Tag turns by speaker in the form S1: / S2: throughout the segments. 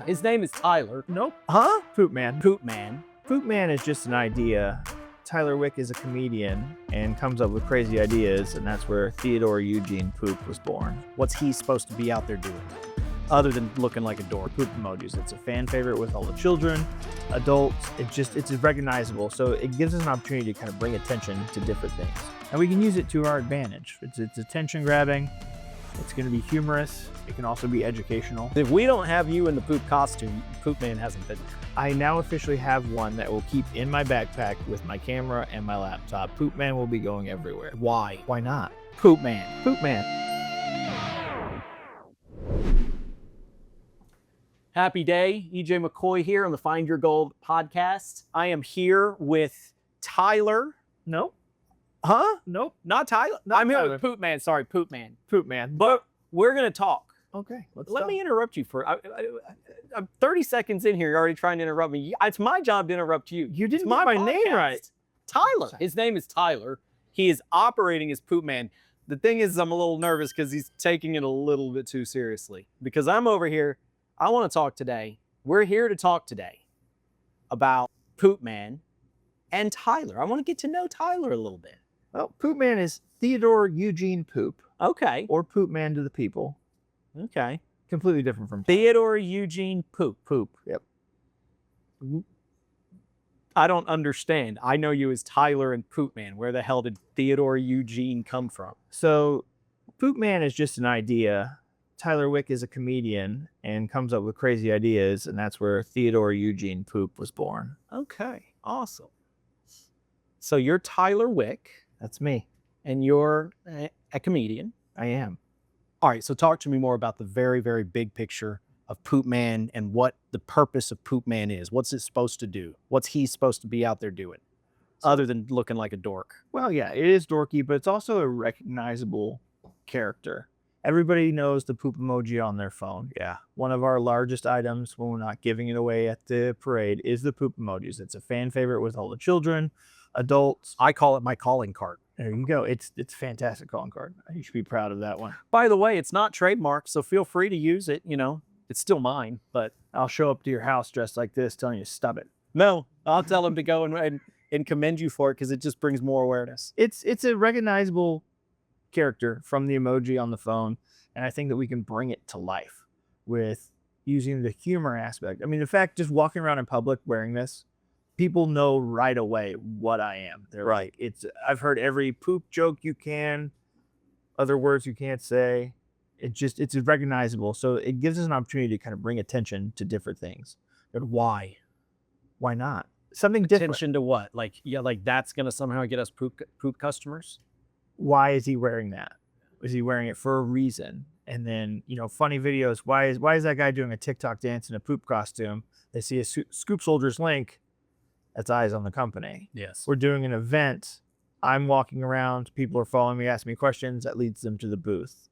S1: His name is Tyler.
S2: Nope.
S1: Huh?
S2: Poop Man.
S1: Poop Man.
S2: Poop Man is just an idea. Tyler Wick is a comedian and comes up with crazy ideas, and that's where Theodore Eugene Poop was born.
S1: What's he supposed to be out there doing? Other than looking like a dork.
S2: Poop emojis. It's a fan favorite with all the children, adults. It's recognizable. So it gives us an opportunity to kind of bring attention to different things. And we can use it to our advantage. It's attention grabbing. It's going to be humorous. It can also be educational.
S1: If we don't have you in the poop costume, Poop Man hasn't been.
S2: I now officially have one that will keep in my backpack with my camera and my laptop. Poop Man will be going everywhere.
S1: Why?
S2: Why not?
S1: Poop Man.
S2: Poop Man.
S1: Happy day. EJ McCoy here on the Find Your Gold podcast. I am here with Tyler.
S2: Nope.
S1: Huh?
S2: Nope.
S1: Not Tyler.
S2: Not
S1: I'm here
S2: Tyler.
S1: with Poop Man. Sorry, Poop Man.
S2: Poop Man.
S1: But we're going to talk.
S2: Okay.
S1: Let me interrupt you for. I'm 30 seconds in here. You're already trying to interrupt me. It's my job to interrupt you.
S2: You didn't
S1: It's
S2: get my
S1: podcast.
S2: name right.
S1: Tyler. His name is Tyler. He is operating as Poop Man. The thing is, I'm a little nervous because he's taking it a little bit too seriously. Because I'm over here. I want to talk today. We're here to talk today about Poop Man and Tyler. I want to get to know Tyler a little bit.
S2: Well, Poop Man is Theodore Eugene Poop,
S1: Okay.
S2: or Poop Man to the people.
S1: Okay.
S2: Completely different from
S1: Theodore Eugene Poop.
S2: Poop. Yep.
S1: I don't understand. I know you as Tyler and Poop Man. Where the hell did Theodore Eugene come from?
S2: So, Poop Man is just an idea. Tyler Wick is a comedian and comes up with crazy ideas, and that's where Theodore Eugene Poop was born.
S1: Okay. Awesome. So you're Tyler Wick,
S2: That's me.
S1: and you're a comedian.
S2: I am.
S1: All right. So talk to me more about the very, very big picture of Poop Man and what the purpose of Poop Man is. What's it supposed to do? What's he supposed to be out there doing other than looking like a dork?
S2: Well, yeah, it is dorky, but it's also a recognizable character. Everybody knows the poop emoji on their phone.
S1: Yeah.
S2: One of our largest items when we're not giving it away at the parade is the poop emojis. It's a fan favorite with all the children, adults.
S1: I call it my calling card.
S2: There you go. It's a fantastic calling card. You should be proud of that one.
S1: By the way, it's not trademarked, so feel free to use it. You know, it's still mine, but
S2: I'll show up to your house dressed like this telling you to stop it.
S1: no, I'll tell him to go and commend you for it because it just brings more awareness.
S2: It's a recognizable character from the emoji on the phone, and I think that we can bring it to life with using the humor aspect. I mean, the fact just walking around in public wearing this, people know right away what I am. They're
S1: Right.
S2: like, I've heard every poop joke you can, other words you can't say. It's recognizable. So it gives us an opportunity to kind of bring attention to different things.
S1: But why?
S2: Why not? Something different.
S1: Attention to what? Like, yeah, like that's gonna somehow get us poop customers.
S2: Why is he wearing that? Is he wearing it for a reason? And then, funny videos. Why is that guy doing a TikTok dance in a poop costume? They see a Scoop Soldiers link. That's eyes on the company.
S1: Yes.
S2: We're doing an event. I'm walking around. People are following me, asking me questions. That leads them to the booth.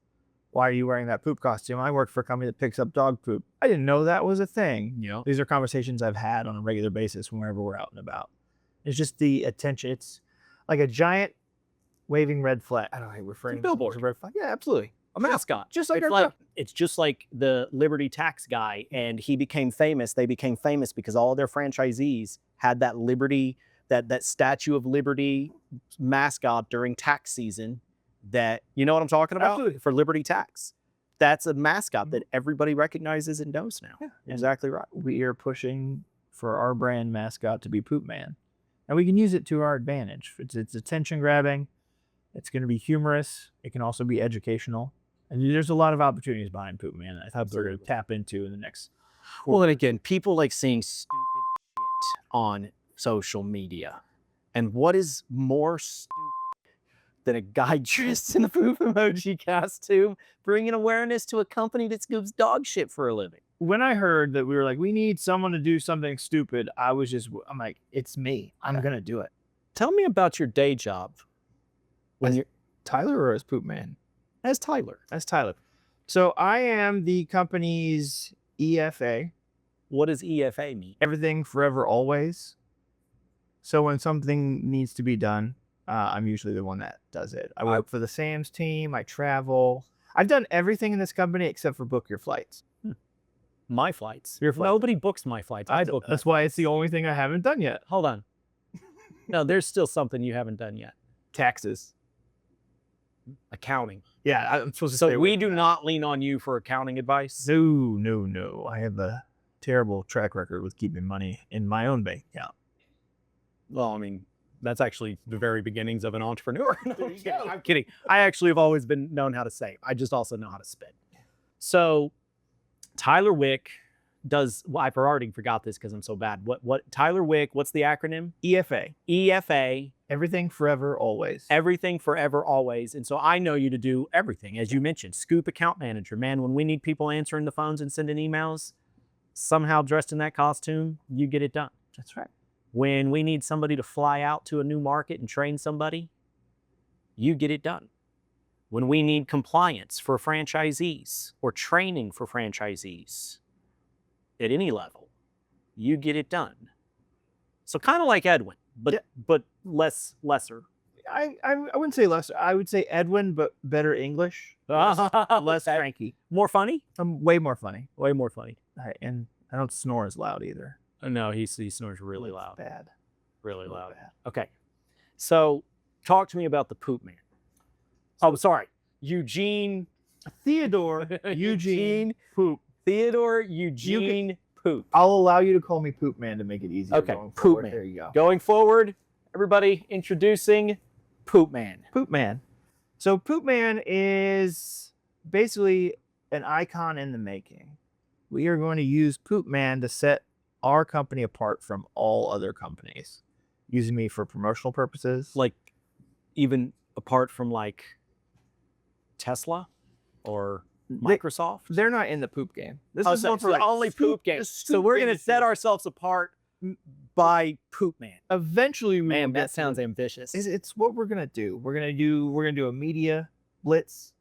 S2: Why are you wearing that poop costume? I work for a company that picks up dog poop. I didn't know that was a thing.
S1: Yeah.
S2: These are conversations I've had on a regular basis whenever we're out and about. It's just the attention. It's like a giant waving red flag. I don't know, referring
S1: It's a billboard.
S2: to red flag. Yeah, absolutely.
S1: A mascot.
S2: Just like
S1: it's just like the Liberty Tax guy, and he became famous. They became famous because all of their franchisees had that Liberty, that Statue of Liberty mascot during tax season. That, you know what I'm talking about?
S2: Absolutely.
S1: For Liberty Tax. That's a mascot that everybody recognizes and knows now.
S2: Yeah,
S1: exactly right.
S2: We are pushing for our brand mascot to be Poop Man, and we can use it to our advantage. It's attention grabbing. It's going to be humorous. It can also be educational. And there's a lot of opportunities behind Poop Man I thought we're going to tap into in the next.
S1: Well, and again, people like seeing stupid shit on social media. And what is more stupid than a guy dressed in a poop emoji costume bringing awareness to a company that scoops dog shit for a living?
S2: When I heard that we were like, we need someone to do something stupid, I'm like, it's me. I'm going to do it.
S1: Tell me about your day job.
S2: When you're Tyler or as Poop Man?
S1: As Tyler.
S2: As Tyler. So I am the company's EFA.
S1: What does EFA mean?
S2: Everything, forever, always. So when something needs to be done, I'm usually the one that does it. I work for the Sam's team. I travel. I've done everything in this company except for book your flights.
S1: My flights.
S2: Your flights.
S1: Nobody books my flights. I book.
S2: That's why it's the only thing I haven't done yet.
S1: Hold on. No, there's still something you haven't done yet.
S2: Taxes.
S1: Accounting.
S2: Yeah, I'm supposed to
S1: So
S2: say
S1: we do not lean on you for accounting advice.
S2: No. I have a terrible track record with keeping money in my own bank account.
S1: Well, I mean, that's actually the very beginnings of an entrepreneur. No,
S2: There you go.
S1: I'm kidding. I actually have always been known how to save. I just also know how to spend. So Tyler Wick does, well, I already forgot this because I'm so bad. What Tyler Wick, what's the acronym?
S2: EFA.
S1: EFA.
S2: Everything, forever, always.
S1: Everything, forever, always. And so I know you to do everything. As you mentioned, Scoop account manager. Man, when we need people answering the phones and sending emails, somehow dressed in that costume, you get it done.
S2: That's right.
S1: When we need somebody to fly out to a new market and train somebody, you get it done. When we need compliance for franchisees or training for franchisees at any level, you get it done. So kind of like Edwin, but lesser.
S2: I wouldn't say lesser. I would say Edwin, but better English. Less cranky.
S1: More funny?
S2: Way more funny.
S1: Way more funny.
S2: And I don't snore as loud either.
S1: No, he snores really
S2: It's
S1: loud.
S2: Bad.
S1: Really
S2: Real
S1: loud.
S2: bad.
S1: Okay. So talk to me about the Poop Man. Oh, sorry.
S2: Theodore Eugene Poop.
S1: Theodore Eugene Poop.
S2: I'll allow you to call me Poop Man to make it easier.
S1: Okay,
S2: going
S1: Poop
S2: forward.
S1: Man.
S2: There you go.
S1: Going forward, everybody introducing Poop Man.
S2: Poop Man. So Poop Man is basically an icon in the making. We are going to use Poop Man to set our company apart from all other companies, using me for promotional purposes.
S1: Like, even apart from like Tesla or Microsoft.
S2: They're not in the poop game. This
S1: Oh,
S2: is
S1: so
S2: one
S1: it's
S2: for
S1: the
S2: like
S1: only poop game. So we're going to set ourselves apart by Poop Man.
S2: Eventually, we
S1: Man,
S2: will
S1: that
S2: get to
S1: sounds
S2: the-
S1: ambitious.
S2: It's what we're gonna do. We're gonna do a media blitz,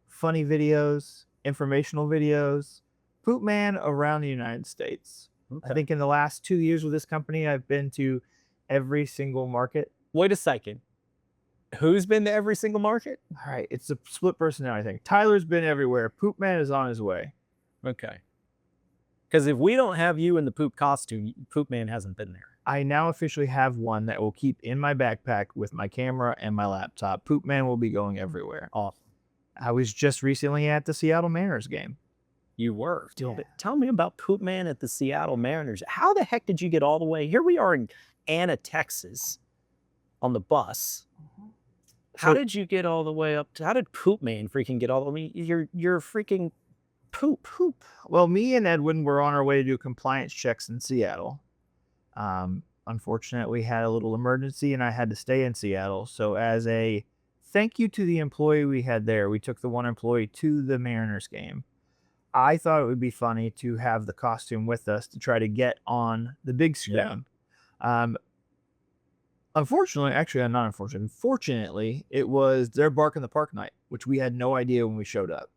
S2: funny videos, informational videos, Poop Man around the United States. I think in the last 2 years with this company, I've been to every single market.
S1: Wait a second. Who's been to every single market?
S2: All right, it's a split personality thing. Tyler's been everywhere. Poop Man is on his way.
S1: Okay. Because if we don't have you in the poop costume, Poop Man hasn't been there.
S2: I now officially have one that will keep in my backpack with my camera and my laptop. Poop Man will be going everywhere.
S1: Awesome.
S2: I was just recently at the Seattle Mariners game.
S1: You were.
S2: Yeah.
S1: Tell me about Poop Man at the Seattle Mariners. How the heck did you get all the way? Here we are in Anna, Texas on the bus. How did you get all the way up to, how did Poop Man freaking get all the way? You're freaking poop.
S2: Well, me and Edwin were on our way to do compliance checks in Seattle. Unfortunately, we had a little emergency and I had to stay in Seattle. So as a thank you to the employee we had there, we took the one employee to the Mariners game. I thought it would be funny to have the costume with us to try to get on the big screen. Fortunately, it was their Bark in the Park night, which we had no idea when we showed up.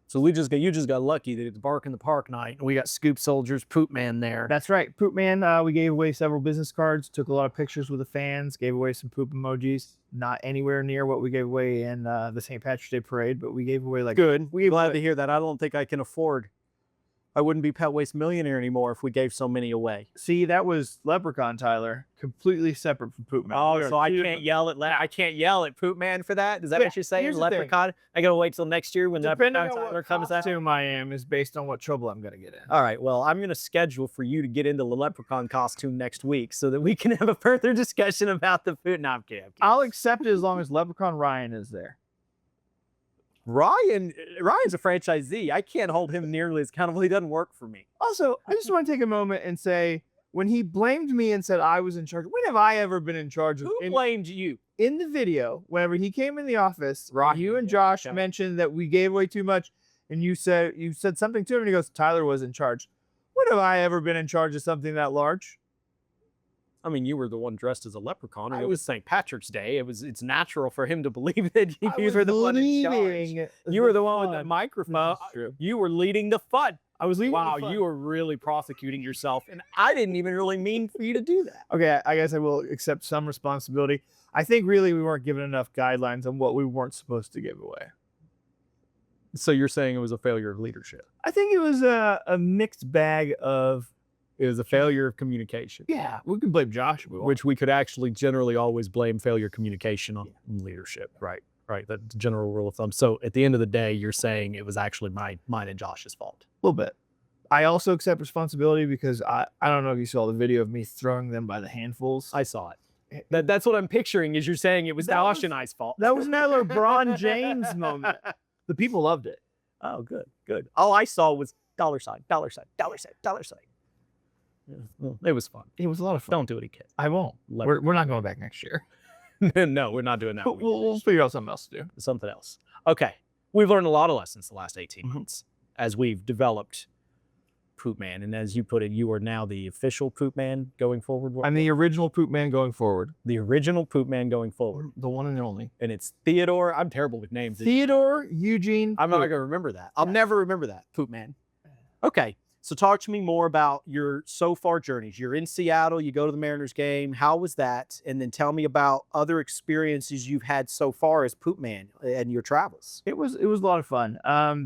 S1: So you just got lucky that it's Bark in the Park night. And we got Scoop Soldiers, Poop Man there.
S2: That's right. Poop Man, we gave away several business cards, took a lot of pictures with the fans, gave away some poop emojis. Not anywhere near what we gave away in the St. Patrick's Day parade, but we gave away like...
S1: Good. Glad to hear that. I don't think I can afford. I wouldn't be Pet Waste Millionaire anymore if we gave so many away.
S2: See, that was Leprechaun, Tyler. Completely separate from Poop Man.
S1: Oh, so I can't yell at Poop Man for that? Is that what you're saying?
S2: here's the thing.
S1: Leprechaun? I gotta wait till next year when
S2: Depending
S1: Leprechaun
S2: on
S1: Tyler
S2: what
S1: comes out.
S2: costume I am is based on what trouble I'm going to get in.
S1: All right, well, I'm gonna schedule for you to get into the Leprechaun costume next week so that we can have a further discussion about the food. No, I'm kidding.
S2: I'll accept it as long as Leprechaun Ryan is there.
S1: Ryan's a franchisee. I can't hold him nearly as accountable. He doesn't work for me.
S2: Also, I just want to take a moment and say, when he blamed me and said I was in charge, when have I ever been in charge of?
S1: Who blamed you?
S2: In the video, whenever he came in the office,
S1: Right.
S2: you and Josh
S1: Yeah.
S2: mentioned that we gave away too much, and you said something to him, and he goes, Tyler was in charge. When have I ever been in charge of something that large?
S1: I mean, you were the one dressed as a leprechaun, and
S2: I
S1: it was St. Patrick's Day. It's natural for him to believe that you were the one in charge. You were the one with the microphone.
S2: True.
S1: You were leading the fun.
S2: I was leaving.
S1: Wow, you were really prosecuting yourself, and I didn't even really mean for you to do that.
S2: Okay, I guess I will accept some responsibility. I think really we weren't given enough guidelines on what we weren't supposed to give away.
S1: So you're saying it was a failure of leadership?
S2: I think it was a mixed bag of.
S1: It was a failure of communication.
S2: Yeah, we can blame Josh,
S1: which we could actually generally always blame failure of communication on leadership. Right. Right. That's the general rule of thumb. So at the end of the day, you're saying it was actually mine and Josh's fault.
S2: A little bit. I also accept responsibility because I don't know if you saw the video of me throwing them by the handfuls.
S1: I saw it. That's what I'm picturing is you're saying it was Josh and I's fault.
S2: That was another LeBron James moment. The people loved it.
S1: Oh, good, good. All I saw was $, $. Yeah, well, it was fun.
S2: It was a lot of fun.
S1: Don't do it again.
S2: I won't. We're not going back next year.
S1: No, we're not doing that.
S2: We'll figure out something else to do.
S1: Something else. Okay. We've learned a lot of lessons the last 18 months as we've developed Poop Man. And as you put it, you are now the official Poop Man going forward.
S2: I'm the original Poop Man going forward.
S1: The original Poop Man going forward.
S2: The one and only.
S1: And it's Theodore. I'm terrible with names.
S2: Theodore Eugene
S1: I'm not going to remember that. I'll never remember that. Poop Man. Okay. So talk to me more about your so far journeys. You're in Seattle, you go to the Mariners game. How was that? And then tell me about other experiences you've had so far as Poop Man and your travels.
S2: It was a lot of fun.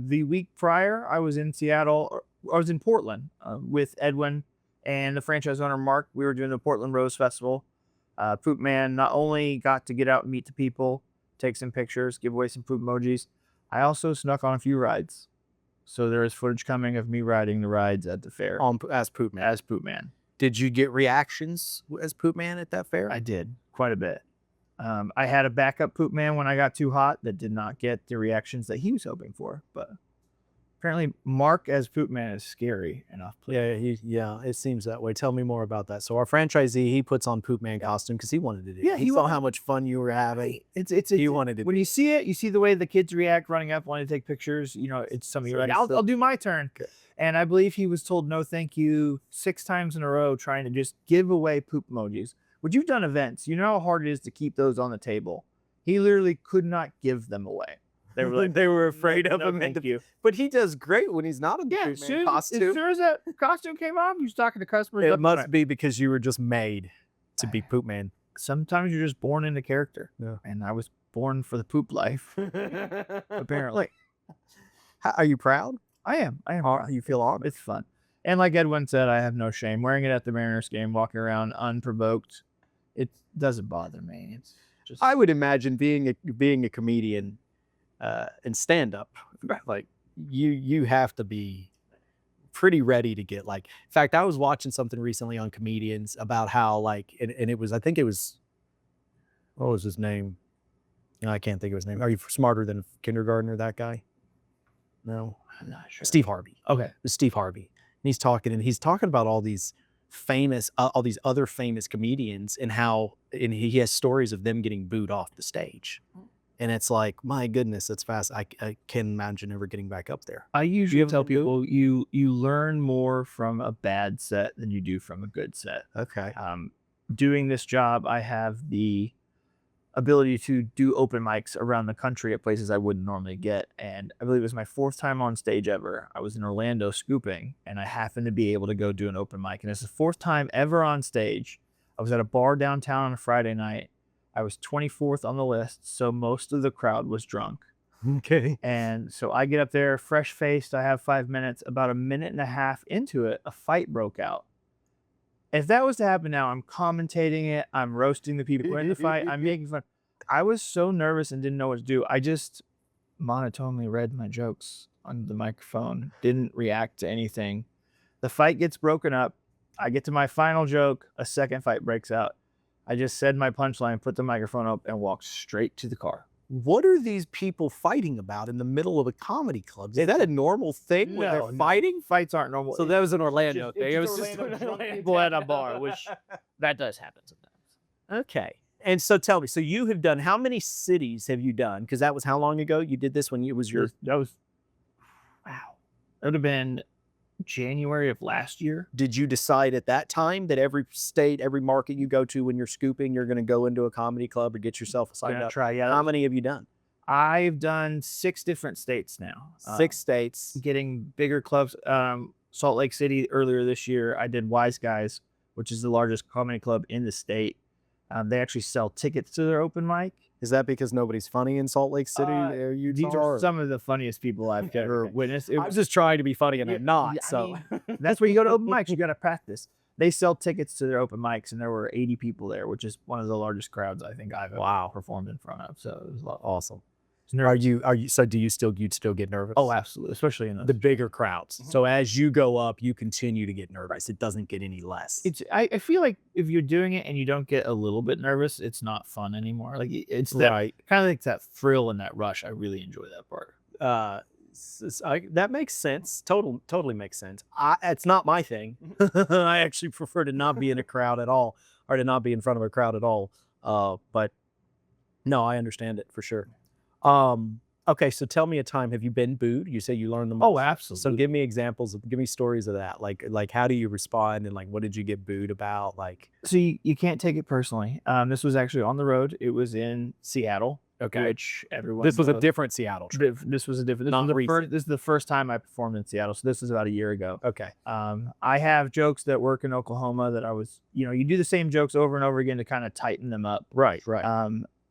S2: The week prior, I was in Seattle. I was in Portland with Edwin and the franchise owner, Mark. We were doing the Portland Rose Festival. Poop Man not only got to get out and meet the people, take some pictures, give away some poop emojis, I also snuck on a few rides. So there is footage coming of me riding the rides at the fair.
S1: As Poop Man.
S2: As Poop Man.
S1: Did you get reactions as Poop Man at that fair?
S2: I did, quite a bit. I had a backup Poop Man when I got too hot that did not get the reactions that he was hoping for. But apparently Mark as Poop Man is scary enough.
S1: Yeah, it seems that way. Tell me more about that. So our franchisee, he puts on Poop Man costume because he wanted to do it.
S2: Yeah,
S1: he saw how much fun you were having. He wanted to.
S2: When you see it, you see the way the kids react, running up, wanting to take pictures. You know, it's something you're like, I'll do my turn. Okay. And I believe he was told no thank you 6 times in a row trying to just give away poop emojis. When you've done events, you know how hard it is to keep those on the table. He literally could not give them away.
S1: They were like, they were afraid of him.
S2: Thank you.
S1: But he does great when he's not in the Poop Man costume.
S2: As soon as that costume came off, he was talking to customers.
S1: It must be because you were just made to be Poop Man.
S2: Sometimes you're just born into character.
S1: Yeah.
S2: And I was born for the poop life, apparently.
S1: Are you proud?
S2: I am.
S1: You feel honored?
S2: It's fun. And like Edwin said, I have no shame. Wearing it at the Mariners game, walking around unprovoked, it doesn't bother me. It's just.
S1: I would imagine being a comedian and stand up, like you have to be pretty ready to get like. In fact, I was watching something recently on comedians about how like, and it was, I think it was, what was his name? No, I can't think of his name. Are you smarter than a kindergartner? That guy? No,
S2: I'm not sure.
S1: Steve Harvey.
S2: Okay,
S1: it was Steve Harvey. And he's talking about all these famous, all these other famous comedians and how, and he has stories of them getting booed off the stage. And it's like, my goodness, that's fast. I can't imagine ever getting back up there.
S2: I usually tell people you learn more from a bad set than you do from a good set.
S1: Okay.
S2: Doing this job, I have the ability to do open mics around the country at places I wouldn't normally get. And I believe it was my 4th time on stage ever. I was in Orlando scooping, and I happened to be able to go do an open mic. And it's the 4th time ever on stage. I was at a bar downtown on a Friday night. I was 24th on the list, so most of the crowd was drunk.
S1: Okay.
S2: And so I get up there, fresh-faced. I have 5 minutes. About a minute and a half into it, a fight broke out. If that was to happen now, I'm commentating it. I'm roasting the people in the fight. I'm making fun. I was so nervous and didn't know what to do. I just monotonely read my jokes on the microphone, didn't react to anything. The fight gets broken up. I get to my final joke. A second fight breaks out. I just said my punchline, put the microphone up, and walked straight to the car.
S1: What are these people fighting about in the middle of a comedy club? Is that a normal thing when they're fighting?
S2: Fights aren't normal.
S1: So that was an Orlando thing. It was
S2: just
S1: Orlando
S2: people at a bar, which that does happen sometimes.
S1: Okay. And so tell me, so you have done, how many cities have you done? Because that was how long ago you did this when it was your...
S2: That was, wow. That would have been January of last year.
S1: Did you decide at that time that every state, every market you go to when you're scooping, you're going to go into a comedy club or get yourself signed up?
S2: Try, yeah.
S1: How many have you done?
S2: I've done 6 different states now.
S1: 6 states.
S2: Getting bigger clubs. Salt Lake City earlier this year, I did Wise Guys, which is the largest comedy club in the state. They actually sell tickets to their open mic,
S1: Is that because nobody's funny in Salt Lake City, Utah?
S2: These are some of the funniest people I've ever witnessed.
S1: I'm just trying to be funny and I'm not. So
S2: that's where you go to open mics. You got to practice. They sell tickets to their open mics, and there were 80 people there, which is one of the largest crowds I think I've ever performed in front of. So it was
S1: awesome. Are you so do you still get nervous?
S2: Oh, absolutely, especially in
S1: the bigger crowds. So as you go up, you continue to get nervous. It doesn't get any less.
S2: I feel like if you're doing it and you don't get a little bit nervous, it's not fun anymore. Like it's that kind of like that thrill and that rush. I really enjoy that part.
S1: That makes sense. Totally makes sense. It's not my thing. I actually prefer to not be in a crowd at all, or to not be in front of a crowd at all. But no, I understand it for sure. Okay, so tell me a time. Have you been booed? You say you learned the most.
S2: Oh, absolutely.
S1: So give me give me stories of that. Like how do you respond, and like what did you get booed about? Like,
S2: so you can't take it personally. This was actually on the road. It was in Seattle.
S1: Okay.
S2: Which everyone.
S1: This was a different Seattle trip.
S2: This was a different. This is the first time I performed in Seattle. So this was about a year ago.
S1: Okay.
S2: I have jokes that work in Oklahoma that I was, you do the same jokes over and over again to kind of tighten them up.
S1: Right.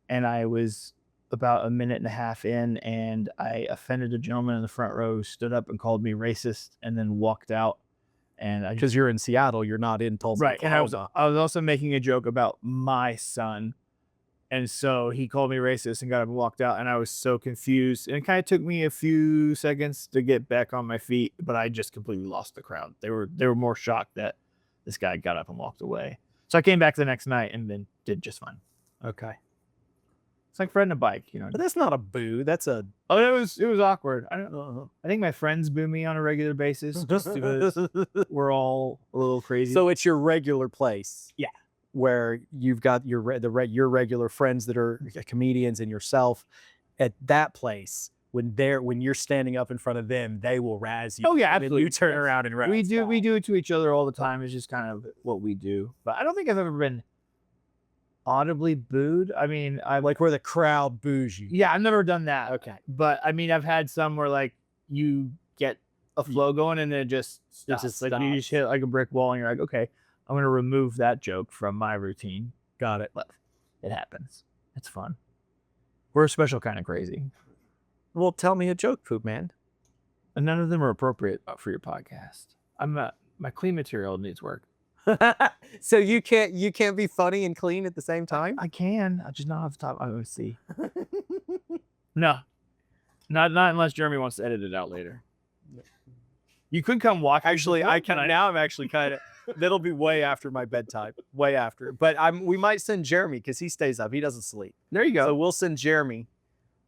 S2: And I was about a minute and a half in, and I offended a gentleman in the front row who stood up and called me racist and then walked out. And
S1: because you're in Seattle, you're not in Tulsa.
S2: Right. And I was also making a joke about my son. And so he called me racist and got up and walked out. And I was so confused. And it kind of took me a few seconds to get back on my feet, but I just completely lost the crowd. They were more shocked that this guy got up and walked away. So I came back the next night and then did just fine.
S1: Okay.
S2: It's like riding a bike,
S1: But that's not a boo. That's a.
S2: Oh, it was awkward. I don't know. I think my friends boo me on a regular basis just because we're all a little crazy.
S1: So it's your regular place.
S2: Yeah.
S1: Where you've got your regular friends that are comedians and yourself at that place. When you're standing up in front of them, they will razz you.
S2: Oh yeah, absolutely.
S1: You turn around and razz.
S2: We do it to each other all the time. It's just kind of what we do. But I don't think I've ever been audibly booed. I mean, I
S1: like where the crowd boos you.
S2: Yeah, I've never done that.
S1: Okay.
S2: But I mean, I've had some where like you get a flow going and then it just like you just hit like a brick wall and you're like, okay, I'm going to remove that joke from my routine.
S1: Got it.
S2: But it happens. It's fun. We're a special kind of crazy.
S1: Well, tell me a joke, Poop Man.
S2: And none of them are appropriate for your podcast. My clean material needs work.
S1: So you can't be funny and clean at the same time?
S2: I can. I just not off the top. I would see. No. Not unless Jeremy wants to edit it out later. You could come walk.
S1: Actually, I can now. I'm actually kind of. That'll be way after my bedtime. Way after. But we might send Jeremy because he stays up. He doesn't sleep.
S2: There you go.
S1: So we'll send Jeremy,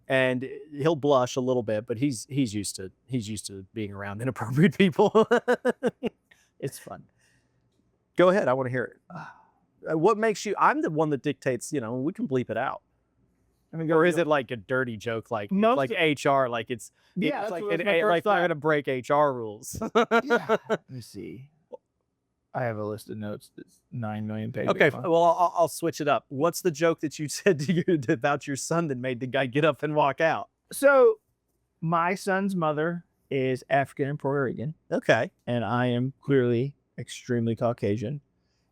S1: and he'll blush a little bit, but he's used to being around inappropriate people.
S2: It's fun.
S1: Go ahead. I want to hear it. What makes you? I'm the one that dictates. We can bleep it out. I mean, or is it like a dirty joke, like HR, like it's like we're gonna break HR rules?
S2: Yeah. Let me see. I have a list of notes that's 9 million pages.
S1: Okay, well I'll switch it up. What's the joke that you said about your son that made the guy get up and walk out?
S2: So, my son's mother is African and Puerto Rican.
S1: Okay,
S2: and I am clearly extremely Caucasian,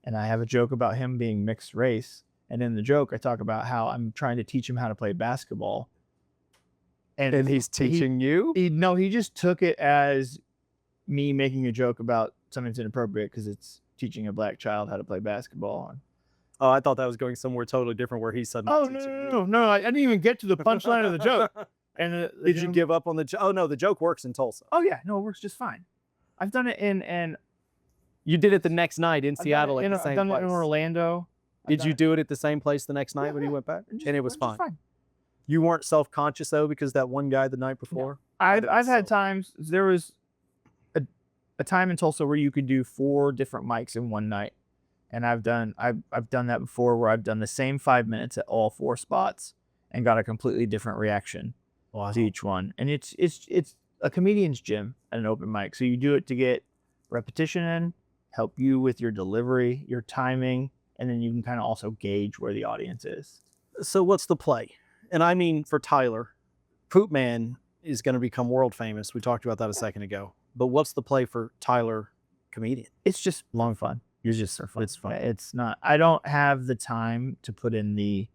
S2: and I have a joke about him being mixed race. And in the joke, I talk about how I'm trying to teach him how to play basketball.
S1: And he's teaching you?
S2: No, he just took it as me making a joke about something that's inappropriate because it's teaching a black child how to play basketball.
S1: Oh, I thought that was going somewhere totally different where he's suddenly
S2: no, I didn't even get to the punchline of the joke. And
S1: did you give up on the joke? Oh, no, the joke works in Tulsa.
S2: Oh, yeah. No, it works just fine. I've done it in
S1: you did it the next night in Seattle at the same place.
S2: I've done it in Orlando.
S1: Did you do it at the same place the next night when you went back? And it was fine. You weren't self-conscious though because that one guy the night before?
S2: No. I've had times. There was a time in Tulsa where you could do 4 different mics in one night. And I've done that before where I've done the same 5 minutes at all 4 spots and got a completely different reaction to each one. And it's a comedian's gym at an open mic. So you do it to get repetition in, help you with your delivery, your timing, and then you can kind of also gauge where the audience is.
S1: So what's the play? And I mean, for Tyler, Poop Man is going to become world famous. We talked about that a second ago. But what's the play for Tyler, comedian?
S2: It's just long fun.
S1: You're just so fun.
S2: It's fun. It's not. I don't have the time to put in the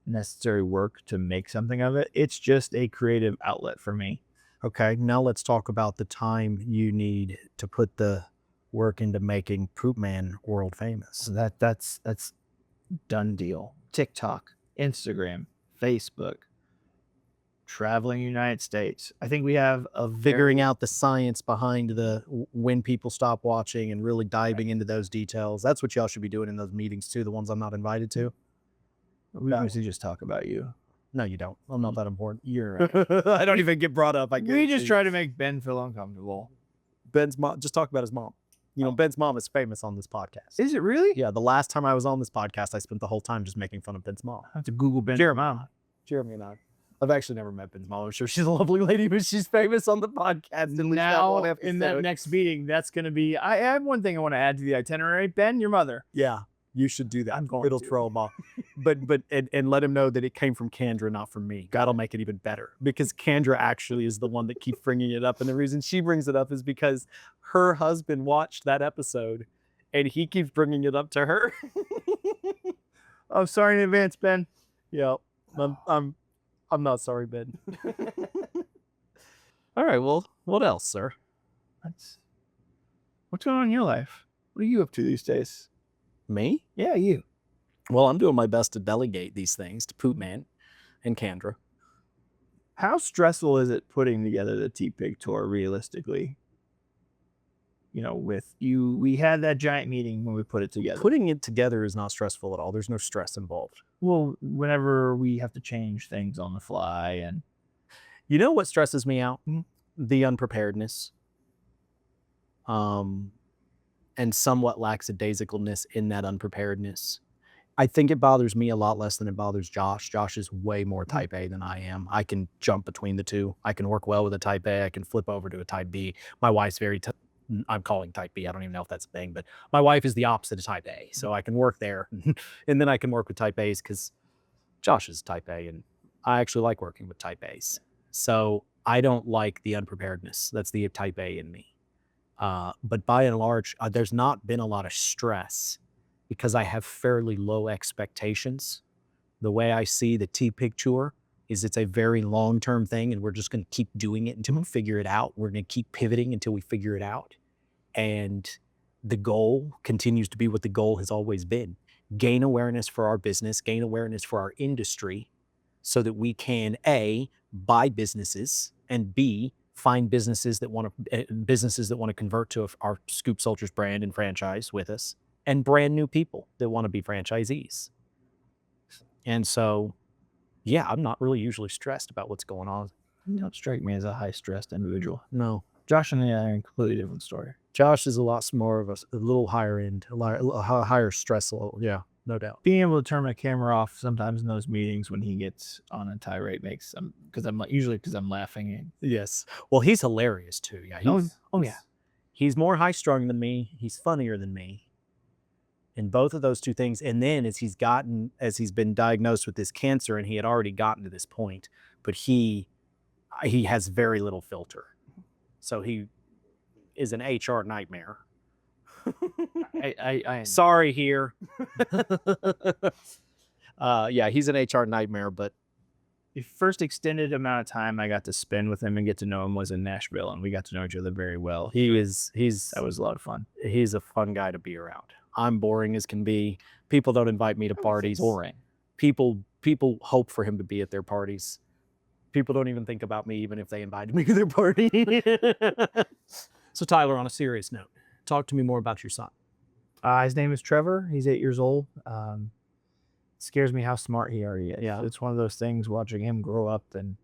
S2: necessary work to make something of it. It's just a creative outlet for me.
S1: Okay, now let's talk about the time you need to put the work into making Poop Man world famous.
S2: So that's done deal. TikTok, Instagram, Facebook, traveling United States. I think we have a
S1: Figuring out the science behind when people stop watching and really diving into those details. That's what y'all should be doing in those meetings too, the ones I'm not invited to.
S2: We mostly just talk about you.
S1: No, you don't. I'm not that important.
S2: You're right.
S1: I don't even get brought up.
S2: We just try to make Ben feel uncomfortable.
S1: Ben's mom. Just talk about his mom. You know, Ben's mom is famous on this podcast.
S2: Is it really?
S1: Yeah, the last time I was on this podcast, I spent the whole time just making fun of Ben's mom.
S2: I have to Google Ben's mom.
S1: Jeremy and I. I've actually never met Ben's mom. I'm sure she's a lovely lady, but she's famous on the podcast.
S2: And now, in that next meeting, that's going to be... I have one thing I want to add to the itinerary. Ben, your mother.
S1: Yeah, you should do that.
S2: I'm going
S1: It'll
S2: to.
S1: throw him off. But let him know that it came from Kendra, not from me. That'll make it even better. Because Kendra actually is the one that keeps bringing it up. And the reason she brings it up is because her husband watched that episode and he keeps bringing it up to her.
S2: Oh, sorry in advance, Ben.
S1: Yeah, I'm not sorry, Ben. All right, well, what else, sir?
S2: What's going on in your life? What are you up to these days?
S1: Me?
S2: Yeah, you.
S1: Well, I'm doing my best to delegate these things to Poop Man and Kendra.
S2: How stressful is it putting together the T-Pig tour realistically? You know, with you, we had that giant meeting when we put it together.
S1: Putting it together is not stressful at all. There's no stress involved.
S2: Well, whenever we have to change things on the fly and...
S1: You know what stresses me out? The unpreparedness. And somewhat lackadaisicalness in that unpreparedness. I think it bothers me a lot less than it bothers Josh. Josh is way more type A than I am. I can jump between the two. I can work well with a type A. I can flip over to a type B. My wife's very... I'm calling type B. I don't even know if that's a thing, but my wife is the opposite of type A. So I can work there and then I can work with type A's because Josh is type A and I actually like working with type A's. So I don't like the unpreparedness. That's the type A in me. But by and large, there's not been a lot of stress because I have fairly low expectations. The way I see the T-Pig tour is it's a very long-term thing and we're just going to keep doing it until we figure it out. We're going to keep pivoting until we figure it out. And the goal continues to be what the goal has always been. Gain awareness for our business, gain awareness for our industry so that we can A, buy businesses and B, find businesses that want to convert to our Scoop Soldiers brand and franchise with us and brand new people that want to be franchisees. And so, yeah, I'm not really usually stressed about what's going on.
S2: You don't strike me as a high-stressed individual.
S1: No.
S2: Josh and I are a completely different story.
S1: Josh is a lot more of a little higher end, a higher stress level. Yeah, no doubt.
S2: Being able to turn my camera off sometimes in those meetings when he gets on a tirade makes because I'm laughing.
S1: Yes. Well, he's hilarious too. Yeah. Yeah. He's more high-strung than me. He's funnier than me. In both of those two things. And then as he's been diagnosed with this cancer, and he had already gotten to this point, but he has very little filter. So he is an HR nightmare.
S2: I
S1: sorry here. Yeah, he's an HR nightmare, but
S2: the first extended amount of time I got to spend with him and get to know him was in Nashville, and we got to know each other very well. That was a lot of fun.
S1: He's a fun guy to be around. I'm boring as can be. People don't invite me to parties.
S2: Boring.
S1: People hope for him to be at their parties. People don't even think about me even if they invited me to their party. So Tyler, on a serious note, talk to me more about your son.
S2: His name is Trevor. He's 8 years old. It scares me how smart he already is.
S1: Yeah.
S2: It's one of those things watching him grow up, and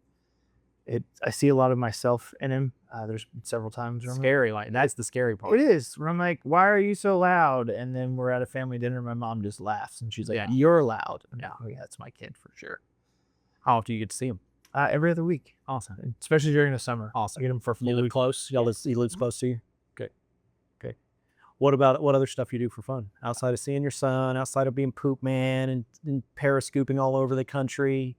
S2: I see a lot of myself in him. There's several times where
S1: Scary, like that's the scary part.
S2: It is. Where I'm like, why are you so loud? And then we're at a family dinner, and my mom just laughs, and she's like, you're loud.
S1: Yeah.
S2: Oh yeah, that's my kid for sure.
S1: How often do you get to see him?
S2: Every other week.
S1: Awesome.
S2: Especially during the summer.
S1: Awesome.
S2: I get him for
S1: You live close? He lives close to you? Okay. What other stuff you do for fun? Outside of seeing your son, outside of being Poop Man and parascooping all over the country,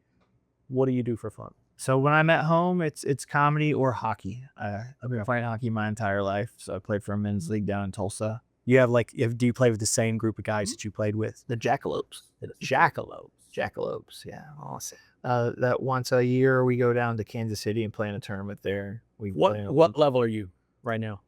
S1: what do you do for fun?
S2: So when I'm at home, it's comedy or hockey. I've been playing hockey my entire life. So I played for a men's league down in Tulsa.
S1: Do you play with the same group of guys that you played with?
S2: The Jackalopes.
S1: The Jackalopes.
S2: Jackalopes, yeah.
S1: Awesome.
S2: That once a year we go down to Kansas City and play in a tournament there. We play
S1: What level are you right now?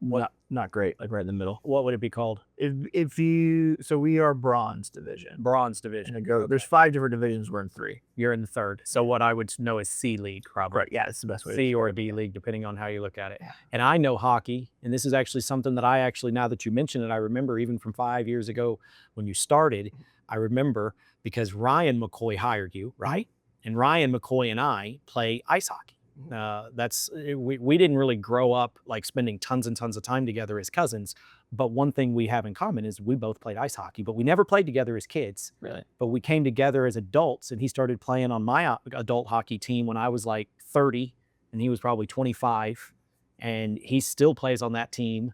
S2: not great, like right in the middle.
S1: What would it be called?
S2: So we are bronze division.
S1: Bronze division.
S2: There's 5 different divisions. We're in 3.
S1: You're in the 3rd. So what I would know is C League, probably.
S2: Right. Yeah, it's the best way.
S1: C or B League, depending on how you look at it.
S2: Yeah.
S1: And I know hockey, and this is actually something that now that you mention it, I remember even from 5 years ago when you started. I remember because Ryan McCoy hired you, right? And Ryan McCoy and I play ice hockey. We didn't really grow up like spending tons and tons of time together as cousins, but one thing we have in common is we both played ice hockey, but we never played together as kids.
S2: Really?
S1: But we came together as adults, and he started playing on my adult hockey team when I was like 30, and he was probably 25, and he still plays on that team.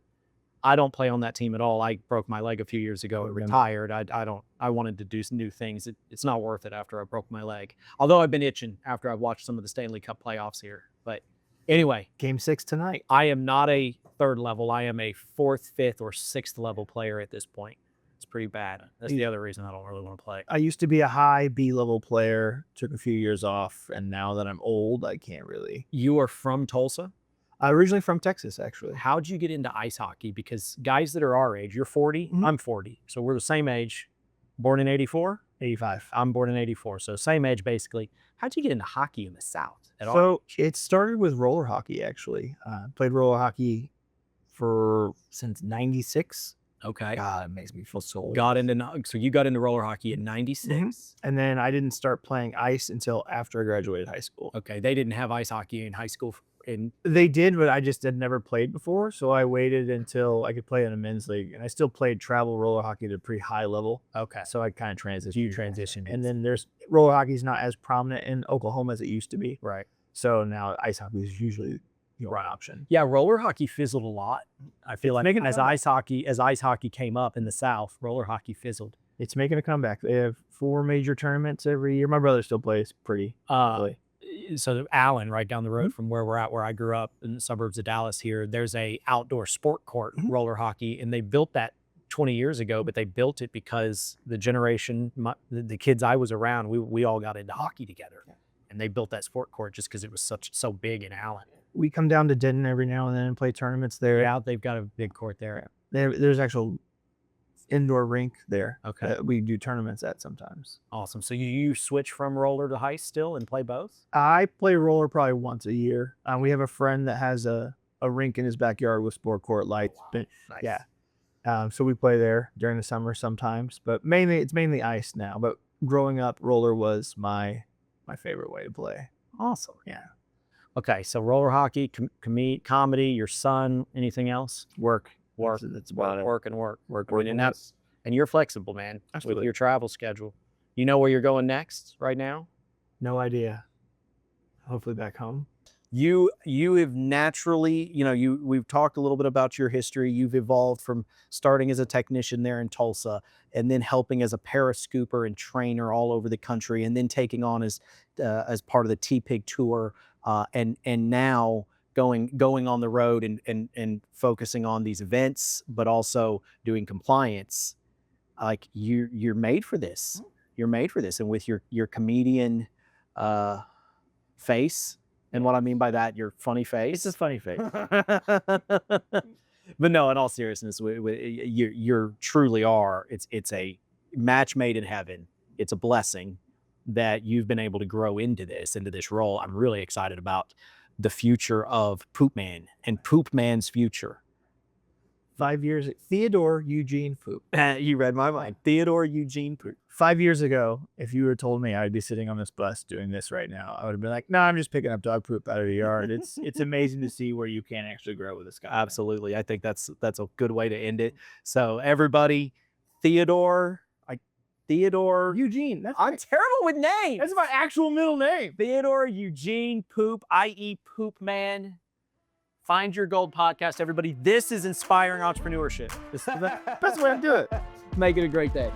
S1: I don't play on that team at all. I broke my leg a few years ago and retired. I wanted to do some new things. It's not worth it after I broke my leg. Although I've been itching after I've watched some of the Stanley Cup playoffs here. But anyway.
S2: Game 6 tonight.
S1: I am not a 3rd level. I am a 4th, 5th, or 6th level player at this point. It's pretty bad. That's the other reason I don't really want to play.
S2: I used to be a high B level player, took a few years off, and now that I'm old, I can't really.
S1: You are from Tulsa?
S2: Originally from Texas, actually.
S1: How'd you get into ice hockey? Because guys that are our age, you're 40, I'm 40. So we're the same age. Born in 84?
S2: 85.
S1: I'm born in 84. So same age, basically. How'd you get into hockey in the South at all?
S2: So it started with roller hockey, actually. Played roller hockey since 96.
S1: Okay.
S2: God, it makes me feel so old.
S1: So you got into roller hockey in 96?
S2: And then I didn't start playing ice until after I graduated high school.
S1: Okay. They didn't have ice hockey in high school.
S2: They did, but I just had never played before. So I waited until I could play in a men's league. And I still played travel roller hockey at a pretty high level.
S1: Okay.
S2: So I kind of transitioned.
S1: You transitioned.
S2: And then roller hockey is not as prominent in Oklahoma as it used to be.
S1: Right.
S2: So now ice hockey is usually the right option.
S1: Yeah, roller hockey fizzled a lot. I feel like as ice hockey came up in the South, roller hockey fizzled.
S2: It's making a comeback. They have 4 major tournaments every year. My brother still plays pretty early.
S1: So Allen, right down the road from where we're at, where I grew up in the suburbs of Dallas here, there's a outdoor sport court, roller hockey, and they built that 20 years ago, but they built it because the generation, the kids I was around, we all got into hockey together. And they built that sport court just because it was so big in Allen.
S2: We come down to Denton every now and then and play tournaments there.
S1: Yeah, they've got a big court there.
S2: There's actual indoor rink there.
S1: Okay.
S2: That we do tournaments at sometimes.
S1: Awesome. So you switch from roller to ice still and play both?
S2: I play roller probably once a year. We have a friend that has a rink in his backyard with sport court lights.
S1: Wow. Nice.
S2: Yeah. So we play there during the summer sometimes, but it's mainly ice now. But growing up, roller was my favorite way to play.
S1: Awesome.
S2: Yeah.
S1: Okay. So roller hockey, comedy, your son, anything else?
S2: Work.
S1: That's about it. Work. And you're flexible, man.
S2: Absolutely.
S1: With your travel schedule. You know where you're going next right now?
S2: No idea. Hopefully back home.
S1: You have naturally, we've talked a little bit about your history. You've evolved from starting as a technician there in Tulsa and then helping as a parascooper and trainer all over the country and then taking on as part of the T-Pig tour and now going on the road and focusing on these events, but also doing compliance. Like you're made for this. You're made for this. And with your comedian face, and what I mean by that, your funny face.
S2: It's a funny face.
S1: But no, in all seriousness, you truly are. It's a match made in heaven. It's a blessing that you've been able to grow into this role. I'm really excited about the future of Poop Man and Poop Man's future.
S2: 5 years, Theodore Eugene Poop.
S1: You read my mind. Theodore Eugene Poop.
S2: 5 years ago, if you had told me I'd be sitting on this bus doing this right now, I would have been like, no, I'm just picking up dog poop out of the yard. It's amazing to see where you can actually grow with this guy.
S1: Absolutely. I think that's a good way to end it. So everybody, Theodore
S2: Eugene.
S1: I'm terrible with names.
S2: That's my actual middle name.
S1: Theodore Eugene Poop, i.e. Poop Man. Find Your Gold podcast, everybody. This is inspiring entrepreneurship. This is the
S2: best way to do it.
S1: Make it a great day.